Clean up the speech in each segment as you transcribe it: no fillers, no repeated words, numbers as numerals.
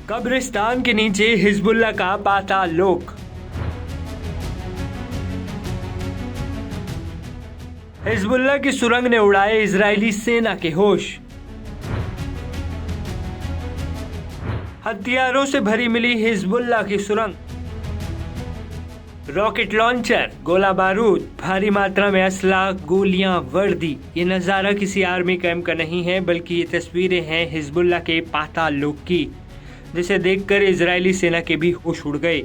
कब्रिस्तान के नीचे हिजबुल्लाह का पाताल लोक। हिजबुल्लाह की सुरंग ने उड़ाए इजरायली सेना के होश। हथियारों से भरी मिली हिजबुल्लाह की सुरंग। रॉकेट लॉन्चर, गोला बारूद, भारी मात्रा में असला, गोलियां, वर्दी। ये नज़ारा किसी आर्मी कैंप का नहीं है, बल्कि ये तस्वीरें हैं हिजबुल्लाह के पाताल लोक की, जिसे देखकर इजरायली सेना के भी होश उड़ गए।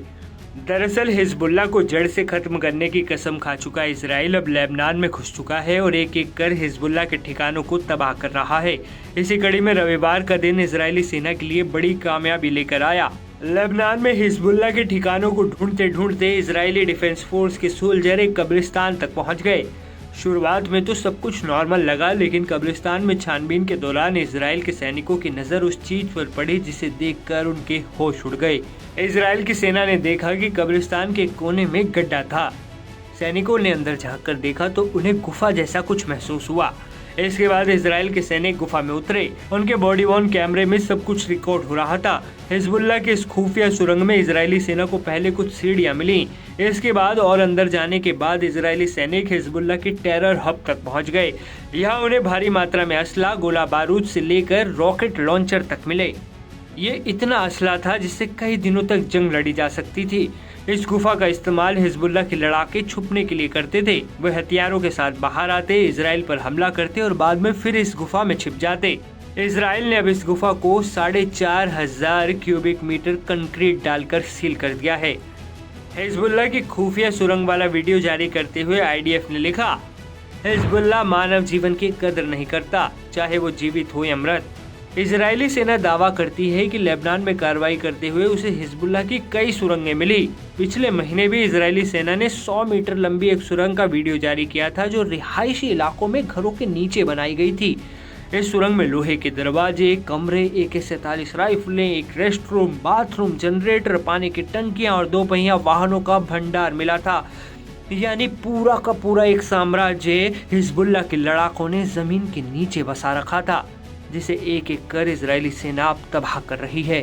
दरअसल हिजबुल्लाह को जड़ से खत्म करने की कसम खा चुका इजराइल अब लेबनान में घुस चुका है और एक एक कर हिजबुल्लाह के ठिकानों को तबाह कर रहा है। इसी कड़ी में रविवार का दिन इजरायली सेना के लिए बड़ी कामयाबी लेकर आया। लेबनान में हिजबुल्लाह के ठिकानों को ढूंढते ढूंढते इजरायली डिफेंस फोर्स के सोल्जर एक कब्रिस्तान तक पहुंच गए। शुरुआत में तो सब कुछ नॉर्मल लगा, लेकिन कब्रिस्तान में छानबीन के दौरान इजराइल के सैनिकों की नजर उस चीज पर पड़ी जिसे देखकर उनके होश उड़ गए। इजराइल की सेना ने देखा कि कब्रिस्तान के कोने में गड्ढा था। सैनिकों ने अंदर झांककर देखा तो उन्हें गुफा जैसा कुछ महसूस हुआ। इसके बाद इजराइल के सैनिक गुफा में उतरे। उनके बॉडी वॉर्न कैमरे में सब कुछ रिकॉर्ड हो रहा था। हिजबुल्लाह के इस खुफिया सुरंग में इजरायली सेना को पहले कुछ सीढ़ियां मिली। इसके बाद और अंदर जाने के बाद इजरायली सैनिक हिजबुल्लाह के टेरर हब तक पहुंच गए। यहाँ उन्हें भारी मात्रा में असला, गोला बारूद से लेकर रॉकेट लॉन्चर तक मिले। ये इतना असला था जिससे कई दिनों तक जंग लड़ी जा सकती थी। इस गुफा का इस्तेमाल हिजबुल्लाह के लड़ाके छुपने के लिए करते थे। वे हथियारों के साथ बाहर आते, इजराइल पर हमला करते और बाद में फिर इस गुफा में छिप जाते। इजराइल ने अब इस गुफा को 4,500 क्यूबिक मीटर कंक्रीट डालकर सील कर दिया है। हिजबुल्लाह की खुफिया सुरंग वाला वीडियो जारी करते हुए आईडीएफ ने लिखा, हिजबुल्लाह मानव जीवन की कदर नहीं करता, चाहे वो जीवित हो या मृत। इजरायली सेना दावा करती है कि लेबनान में कार्रवाई करते हुए उसे हिजबुल्लाह की कई सुरंगें मिली। पिछले महीने भी इजरायली सेना ने 100 मीटर लंबी एक सुरंग का वीडियो जारी किया था, जो रिहायशी इलाकों में घरों के नीचे बनाई गई थी। इस सुरंग में लोहे के दरवाजे, कमरे, AK-47 राइफलें, एक रेस्ट रूम, बाथरूम, जनरेटर, पानी की टंकियां और 2 पहिया वाहनों का भंडार मिला था। यानी पूरा का पूरा एक साम्राज्य हिजबुल्लाह के लड़ाकों ने जमीन के नीचे बसा रखा था, जिसे एक एक कर इजरायली सेना अब तबाह कर रही है।